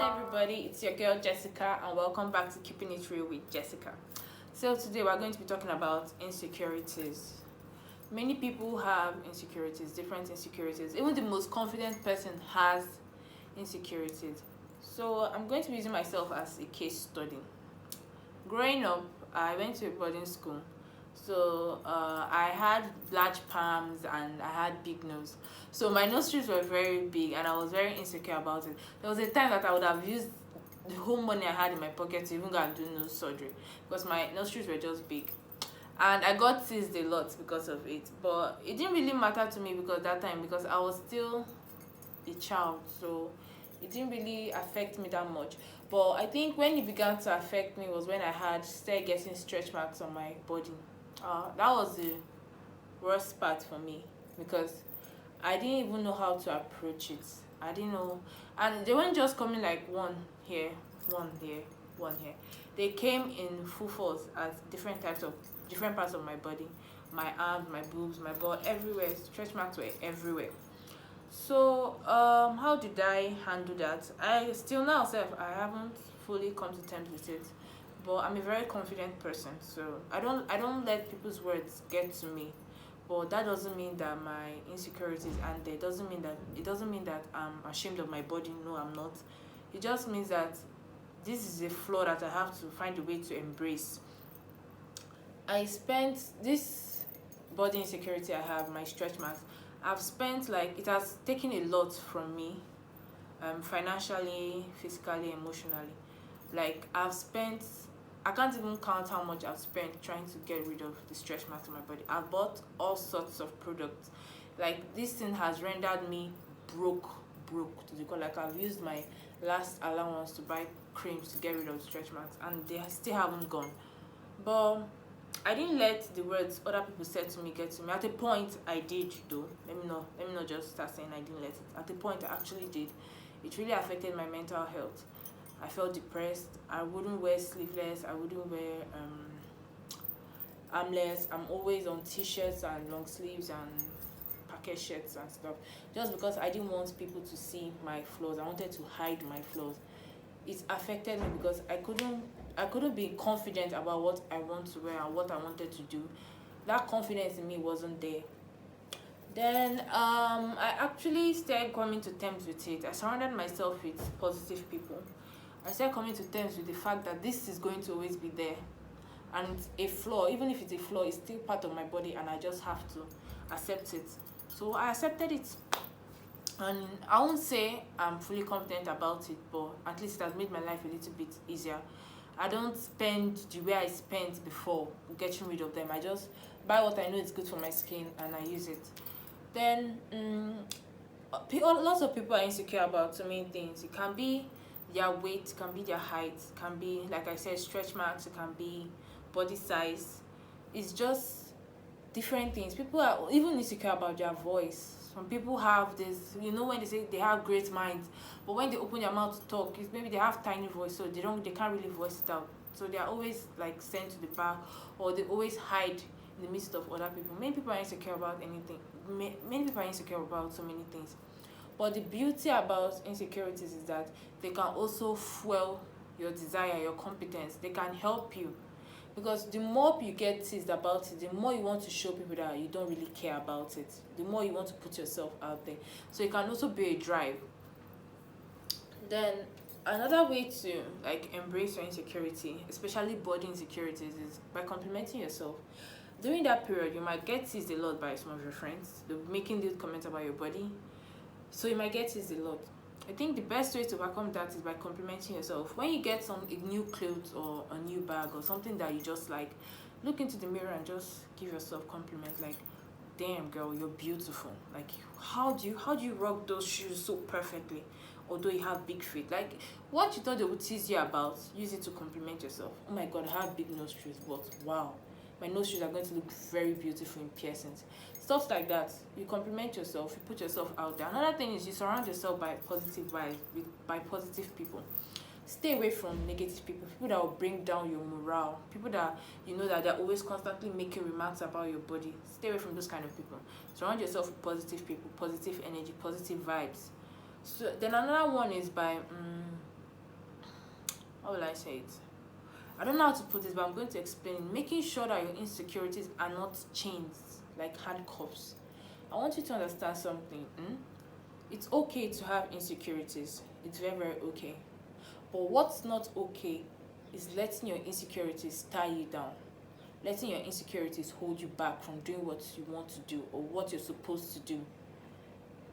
everybody, it's your girl Jessica, and welcome back to Keeping It Real with Jessica. So today we're going to be talking about insecurities. Many people have insecurities, different insecurities. Even the most confident person has insecurities. So I'm going to be using myself as a case study. Growing up, I went to a boarding school. So I had large palms and I had big nose. So my nostrils were very big and I was very insecure about it. There was a time that I would have used the whole money I had in my pocket to even go and do nose surgery because my nostrils were just big. And I got teased a lot because of it. But it didn't really matter to me because that time because I was still a child. So it didn't really affect me that much. But I think when it began to affect me was when I had started getting stretch marks on my body. That was the worst part for me because I didn't even know how to approach it. I didn't know, and they weren't just coming like one here, one here, one here. They came in full force as different parts of my body, my arms, my boobs, my butt, everywhere. Stretch marks were everywhere. So how did I handle that? I still now self I haven't fully come to terms with it, but I'm a very confident person, so I don't let people's words get to me. But that doesn't mean that my insecurities and it doesn't mean that I'm ashamed of my body. No, I'm not. It just means that this is a flaw that I have to find a way to embrace. I spent this body insecurity I have, my stretch marks. I've spent like it has taken a lot from me, financially, physically, emotionally. Like I can't even count how much I've spent trying to get rid of the stretch marks on my body. I've bought all sorts of products. Like this thing has rendered me broke to the core. Like I've used my last allowance to buy creams to get rid of the stretch marks, and they still haven't gone. But I didn't let the words other people said to me get to me. At a point, I did though. Let me not just start saying I didn't let it. At a point, I actually did. It really affected my mental health. I felt depressed. I wouldn't wear sleeveless. I wouldn't wear armless. I'm always on t-shirts and long sleeves and packet shirts and stuff. Just because I didn't want people to see my flaws. I wanted to hide my flaws. It affected me because I couldn't be confident about what I want to wear and what I wanted to do. That confidence in me wasn't there. Then I actually started coming to terms with it. I surrounded myself with positive people. I started coming to terms with the fact that this is going to always be there. And it's a flaw, even if it's a flaw, it's still part of my body and I just have to accept it. So I accepted it. And I won't say I'm fully confident about it, but at least it has made my life a little bit easier. I don't spend the way I spent before getting rid of them. I just buy what I know is good for my skin and I use it. Then lots of people are insecure about so many things. It can be their weight, it can be their height, it can be, like I said, stretch marks, it can be body size. It's just different things. People are even insecure about their voice. Some people have this, when they say they have great minds, but when they open their mouth to talk, it's maybe they have tiny voice, so they can't really voice it out. So they are always like sent to the back, or they always hide in the midst of other people. Many people are insecure about anything. Many people are insecure about so many things. But the beauty about insecurities is that they can also fuel your desire, your competence. They can help you. Because the more you get teased about it, the more you want to show people that you don't really care about it. The more you want to put yourself out there. So it can also be a drive. Then another way to like embrace your insecurity, especially body insecurities, is by complimenting yourself. During that period, you might get teased a lot by some of your friends. They'll be making these comments about your body. So you might get teased a lot. I think the best way to overcome that is by complimenting yourself. When you get a new clothes or a new bag or something that you just like, look into the mirror and just give yourself compliments like, damn girl, you're beautiful. Like how do you rock those shoes so perfectly? Although you have big feet. Like what you thought they would tease you about, use it to compliment yourself. Oh my god, I have big nostrils, but wow. My nostrils are going to look very beautiful in piercings. Stuff like that. You compliment yourself, you put yourself out there. Another thing is you surround yourself by positive vibes, by positive people. Stay away from negative people that will bring down your morale, people that that they're always constantly making remarks about your body. Stay away from those kind of people. Surround yourself with positive people, positive energy, positive vibes. So then another one is by how will I say it? I don't know how to put this, but I'm going to explain. Making sure that your insecurities are not chains, like handcuffs. I want you to understand something. It's okay to have insecurities. It's very, very okay. But what's not okay is letting your insecurities tie you down. Letting your insecurities hold you back from doing what you want to do or what you're supposed to do.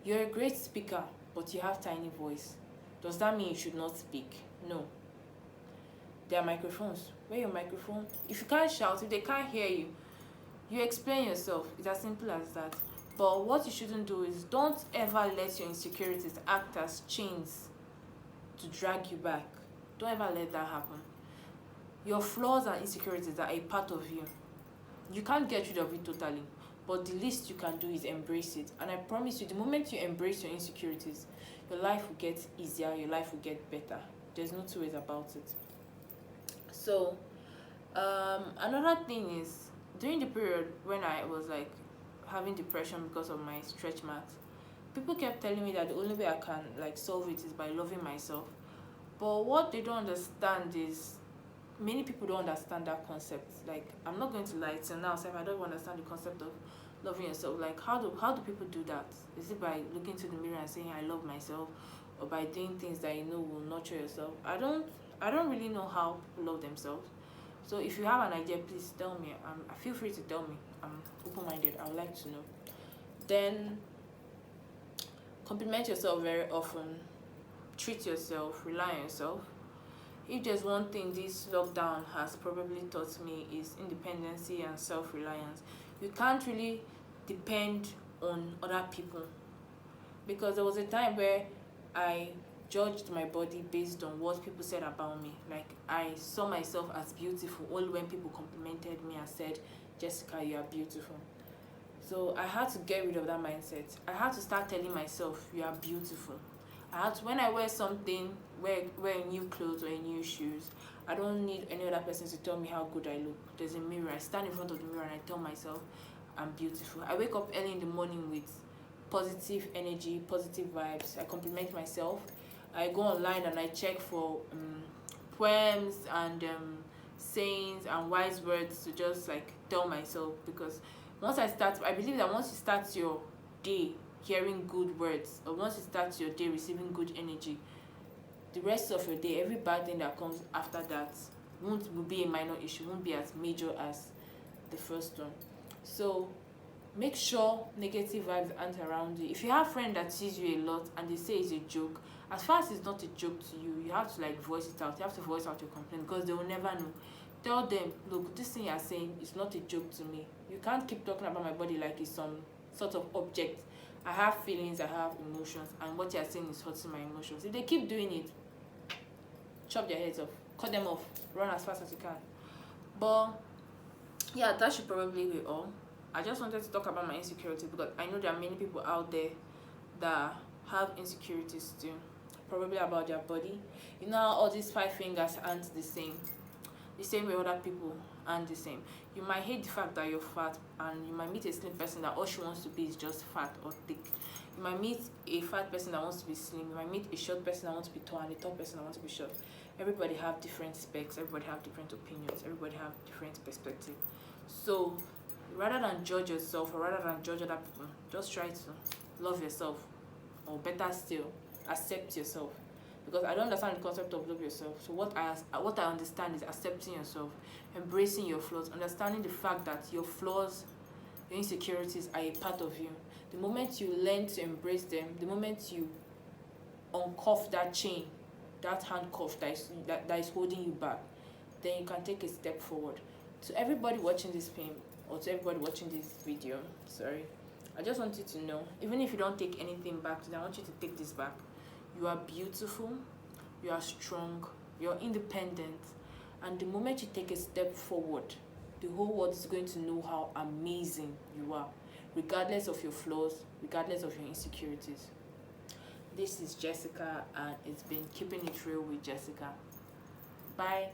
You're a great speaker, but you have tiny voice. Does that mean you should not speak? No. There are microphones. Wear your microphone. If you can't shout, if they can't hear you, you explain yourself. It's as simple as that. But what you shouldn't do is don't ever let your insecurities act as chains to drag you back. Don't ever let that happen. Your flaws and insecurities are a part of you. You can't get rid of it totally, but the least you can do is embrace it. And I promise you, the moment you embrace your insecurities, your life will get easier, your life will get better. There's no two ways about it. So another thing is, during the period when I was like having depression because of my stretch marks, people kept telling me that the only way I can like solve it is by loving myself. But what they don't understand is, many people don't understand that concept. Like, I'm not going to lie till now, so if I don't understand the concept of loving yourself, like how do people do that? Is it by looking to the mirror and saying I love myself, or by doing things that you know will nurture yourself? I don't really know how people love themselves. So if you have an idea, please tell me. Feel free to tell me. I'm open-minded. I would like to know. Then compliment yourself very often. Treat yourself. Rely on yourself. If there's one thing this lockdown has probably taught me, is independency and self-reliance. You can't really depend on other people, because there was a time where I judged my body based on what people said about me. Like, I saw myself as beautiful only when people complimented me and said, Jessica, you are beautiful. So I had to get rid of that mindset. I had to start telling myself, you are beautiful. I had to, when I wear something, wear new clothes or new shoes, I don't need any other person to tell me how good I look. There's a mirror. I stand in front of the mirror and I tell myself, I'm beautiful. I wake up early in the morning with positive energy, positive vibes. I compliment myself. I go online and I check for poems and sayings and wise words to just like tell myself, because I believe that once you start your day hearing good words, or once you start your day receiving good energy, the rest of your day, every bad thing that comes after that will be a minor issue, won't be as major as the first one. So make sure negative vibes aren't around you. If you have friends that tease you a lot and they say it's a joke, as far as it's not a joke to you, you have to like voice it out. You have to voice out your complaint, because they will never know. Tell them, look, this thing you're saying is not a joke to me. You can't keep talking about my body like it's some sort of object. I have feelings, I have emotions, and what you're saying is hurting my emotions. If they keep doing it, chop their heads off, cut them off, run as fast as you can. But yeah, that should probably be all. I just wanted to talk about my insecurity, because I know there are many people out there that have insecurities too, probably about their body. You know how all these 5 fingers aren't the same way other people aren't the same. You might hate the fact that you're fat, and you might meet a slim person that all she wants to be is just fat or thick. You might meet a fat person that wants to be slim. You might meet a short person that wants to be tall, and a tall person that wants to be short. Everybody have different specs, everybody have different opinions, everybody have different perspective. So rather than judge yourself, or rather than judge other people, just try to love yourself, or better still, accept yourself. Because I don't understand the concept of love yourself. So what I understand is accepting yourself, embracing your flaws, understanding the fact that your flaws, your insecurities are a part of you. The moment you learn to embrace them, the moment you uncuff that chain, that handcuff that is holding you back, then you can take a step forward. To everybody watching this film, or to everybody watching this video, I just want you to know, even if you don't take anything back today, I want you to take this back. You are beautiful, you are strong, you're independent, and the moment you take a step forward, the whole world is going to know how amazing you are, regardless of your flaws, regardless of your insecurities. This is Jessica, and it's been Keeping It Real with Jessica. Bye.